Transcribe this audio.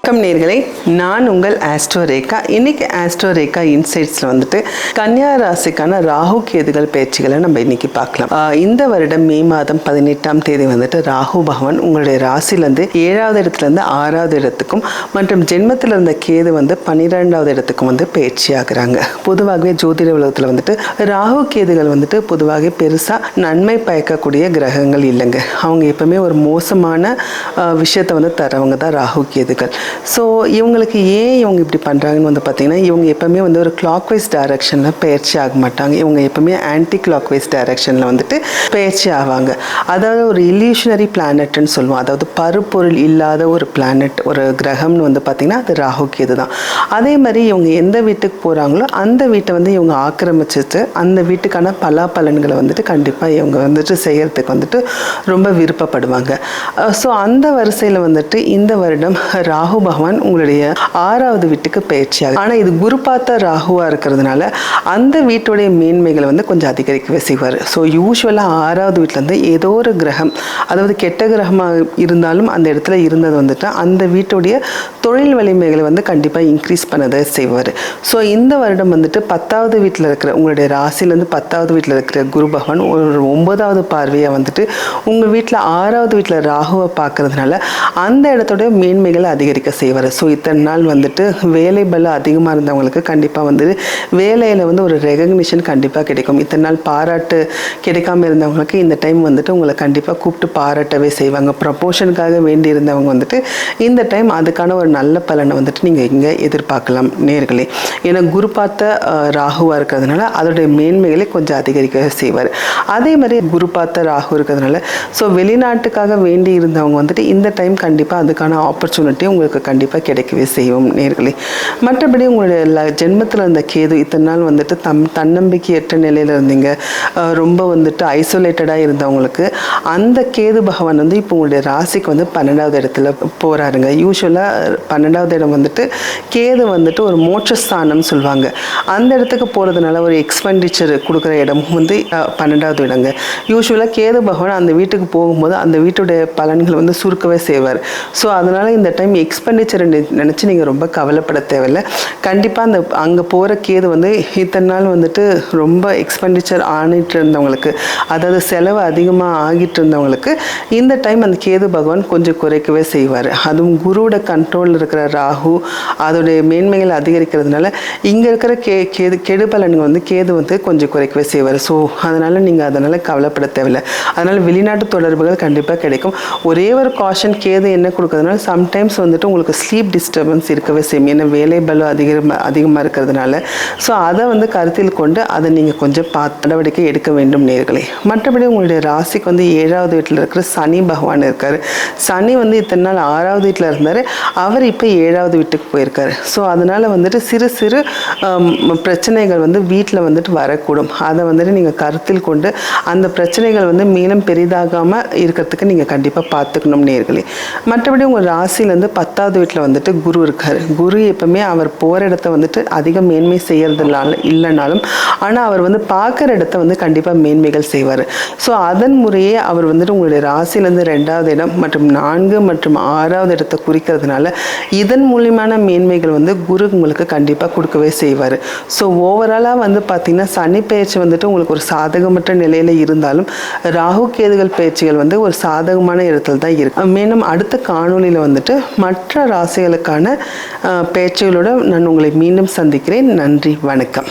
வணக்கம் நேயர்களே, நான் உங்கள் ஆஸ்ட்ரோ ரேகா. இன்னைக்கு ஆஸ்ட்ரோ ரேகா இன்சைட்ஸ்ல வந்துட்டு கன்னியா ராசிக்கான ராகு கேதுகள் பயிற்சிகளை நம்ம இன்னைக்கு பார்க்கலாம். இந்த வருடம் மே மாதம் 18ஆம் தேதி வந்துட்டு ராகு பகவான் உங்களுடைய ராசிலேருந்து 7வது இடத்துல இருந்து 6வது இடத்துக்கும் மற்றும் ஜென்மத்தில் இருந்த கேது வந்து 12வது இடத்துக்கும் வந்து பயிற்சி ஆகுறாங்க. பொதுவாகவே ஜோதிட உலகத்தில் வந்துட்டு ராகு கேதுகள் வந்துட்டு பொதுவாக பெருசா நன்மை பயக்கக்கூடிய கிரகங்கள் இல்லைங்க. அவங்க எப்பவுமே ஒரு மோசமான விஷயத்தை வந்து தரவங்க தான் ராகு கேதுகள். ஸோ இவங்களுக்கு ஏன் இவங்க இப்படி பண்ணுறாங்கன்னு வந்து பார்த்தீங்கன்னா, இவங்க எப்போவுமே வந்து ஒரு கிளாக் வைஸ் டைரக்ஷனில் பயிற்சி ஆக மாட்டாங்க. இவங்க எப்போவுமே ஆன்டி கிளாக் வைஸ் டைரக்ஷனில் வந்துட்டு பயிற்சி ஆவாங்க. அதாவது ஒரு இல்யூஷனரி பிளானட்னு சொல்லுவோம். அதாவது பருப்பொருள் இல்லாத ஒரு பிளானட், ஒரு கிரகம்னு வந்து பார்த்திங்கன்னா அது ராகு கேது தான். அதே மாதிரி இவங்க எந்த வீட்டுக்கு போகிறாங்களோ அந்த வீட்டை வந்து இவங்க ஆக்கிரமிச்சிட்டு அந்த வீட்டுக்கான பலாபலன்களை வந்துட்டு கண்டிப்பாக இவங்க வந்துட்டு செய்கிறதுக்கு வந்துட்டு ரொம்ப விருப்பப்படுவாங்க. ஸோ அந்த வரிசையில் வந்துட்டு இந்த வருடம் ராகு பகவான் உங்களுடைய 6வது வீட்டுக்கு பயிற்சியாக, ஆனால் இது குரு பார்த்த ராகுவா இருக்கிறதுனால அந்த வீட்டுடைய மேன்மைகளை வந்து கொஞ்சம் அதிகரிக்கவே செய்வார். ஸோ யூஸ்வலாக 6வது வீட்டிலேருந்து ஏதோ ஒரு கிரகம், அதாவது கெட்ட கிரகமாக இருந்தாலும் அந்த இடத்துல இருந்தது வந்துட்டு அந்த வீட்டுடைய தொழில் வலிமைகளை வந்து கண்டிப்பாக இன்க்ரீஸ் பண்ணதை செய்வார். ஸோ இந்த வருடம் வந்துட்டு 10வது வீட்டில் இருக்கிற உங்களுடைய ராசிலேருந்து 10வது வீட்டில் இருக்கிற குரு பகவான் ஒரு 9வது பார்வையாக வந்துட்டு உங்கள் வீட்டில் 6வது வீட்டில் ராகுவை பார்க்கறதுனால அந்த இடத்தோட மேன்மைகளை அதிகரிக்க செய்வார். ஸோ இத்தனை நாள் வந்துட்டு வேலை பலம் அதிகமாக இருந்தவங்களுக்கு கண்டிப்பாக வந்து வேலையில் வந்து ஒரு ரெகக்னிஷன் கண்டிப்பாக கிடைக்கும். இத்தனை நாள் பாராட்டு கிடைக்காம இருந்தவங்களுக்கு இந்த டைம் வந்துட்டு உங்களை கண்டிப்பாக கூப்பிட்டு பாராட்டவே செய்வாங்க. ப்ரமோஷனுக்காக வேண்டி இருந்தவங்க வந்துட்டு இந்த டைம் அதுக்கான ஒரு நல்ல பலனை வந்துட்டு நீங்கள் இங்கே எதிர்பார்க்கலாம் நேர்களே. ஏன்னா குரு பார்த்த ராகுவாக இருக்கிறதுனால அதோடைய மேன்மைகளை கொஞ்சம் அதிகரிக்க செய்வார். அதே மாதிரி குரு பார்த்த ராகு இருக்கிறதுனால ஸோ வெளிநாட்டுக்காக வேண்டி இருந்தவங்க வந்துட்டு இந்த டைம் கண்டிப்பாக அதுக்கான ஆப்பர்ச்சுனிட்டி உங்களுக்கு கண்டிப்பாக கிடைக்கவே செய்யும் நேர்களே. மற்றபடி உங்களுடைய ஜென்மத்தில் இருந்த கேது இத்தனை நாள் வந்துட்டு தன்னம்பிக்கையற்ற நிலையில் இருந்தீங்க, ரொம்ப வந்துட்டு ஐசோலேட்டடாக இருந்தவங்களுக்கு அந்த கேது பகவான் வந்து இப்போ உங்களுடைய ராசிக்கு வந்து 12வது இடத்துல போகிறாருங்க. யூஸ்வலாக 12வது இடம் வந்துட்டு கேது வந்துட்டு ஒரு மோட்சஸ்தானம் சொல்லுவாங்க. அந்த இடத்துக்கு போகிறதுனால ஒரு எக்ஸ்பெண்டிச்சர் கொடுக்குற இடமும் வந்து 12வது இடங்க. யூஸ்வலாக கேது பகவான் அந்த வீட்டுக்கு போகும்போது அந்த வீட்டுடைய பலன்கள் வந்து சுருக்கவே செய்வார். ஸோ அதனால் இந்த டைம் எக்ஸ்பெண்டிச்சரை நினச்சி நீங்கள் ரொம்ப கவலைப்பட தேவையில்லை. கண்டிப்பாக அந்த அங்கே போகிற கேது வந்து இத்தனை நாள் வந்துட்டு ரொம்ப எக்ஸ்பெண்டிச்சர் ஆகிட்டு இருந்தவங்களுக்கு, அதாவது செலவு அதிகமாக ஆகிட்டு இருந்தவங்களுக்கு இந்த டைம் அந்த கேது பகவான் கொஞ்சம் குறைக்கவே செய்வார். அதுவும் குருவோட கண்ட்ரோலில் இருக்கிற ராகு அதோடைய மேன்மைகள் அதிகரிக்கிறதுனால இங்கே இருக்கிற கெடு பலன்கள் வந்து கேது வந்து கொஞ்சம் குறைக்கவே செய்வார். ஸோ அதனால் நீங்கள் அதனால் கவலைப்பட தேவையில்லை. அதனால் வெளிநாட்டு தொடர்புகள் கண்டிப்பாக கிடைக்கும். ஒரே ஒரு காஷன் கேது என்ன கொடுக்குறதுனால சம்டைம்ஸ் வந்துட்டு உங்களுக்கு ஸ்லீப் டிஸ்டர்பன்ஸ் இருக்கவே செய்யும். ஏன்னா வேலை பலம் அதிகமாக இருக்கிறதுனால. ஸோ அதை வந்து கருத்தில் கொண்டு அதை நீங்கள் கொஞ்சம் நடவடிக்கை எடுக்க வேண்டும் நேர்களே. மற்றபடி உங்களுடைய ராசிக்கு வந்து 7வது வீட்டில் இருக்கிற சனி பகவான் இருக்கார். சனி வந்து இத்தனை நாள் 6வது வீட்டில் இருந்தார், அவர் இப்போ 7வது வீட்டுக்கு போயிருக்காரு. ஸோ அதனால் வந்துட்டு சிறு சிறு பிரச்சனைகள் வந்து வீட்டில் வந்துட்டு வரக்கூடும். அதை வந்துட்டு நீங்கள் கருத்தில் கொண்டு அந்த பிரச்சனைகள் வந்து மேலும் பெரிதாகாமல் இருக்கிறதுக்கு நீங்கள் கண்டிப்பாக பார்த்துக்கணும் நேர்களே. மற்றபடி உங்கள் ராசிலேருந்து 10வது வீட்டில் வந்துட்டு குரு இருக்கார். குரு எப்பவுமே அவர் போகிற இடத்த வந்துட்டு அதிக மேன்மை செய்யறதுனால இல்லைனாலும் ஆனால் அவர் வந்து பார்க்குற இடத்த வந்து கண்டிப்பாக மேன்மைகள் செய்வார். ஸோ அதன் முறையே அவர் வந்துட்டு உங்களுடைய ராசிலேருந்து 2வது இடம் மற்றும் 4 மற்றும் 6வது இடத்தை குறிக்கிறதுனால இதன் மூலியமான மேன்மைகள் வந்து குரு உங்களுக்கு கண்டிப்பாக கொடுக்கவே செய்வார். ஸோ ஓவராலாக வந்து பார்த்திங்கன்னா சனி பயிற்சி வந்துட்டு உங்களுக்கு ஒரு சாதகமற்ற நிலையில் இருந்தாலும் ராகு கேதுகள் பயிற்சிகள் வந்து ஒரு சாதகமான இடத்துல தான் இருக்கு. மேலும் அடுத்த காணொலியில் வந்துட்டு மற்ற ராசிகளுக்கான பயிற்சிகளோடு நான் உங்களை மீண்டும் சந்திக்கிறேன். நன்றி, வணக்கம்.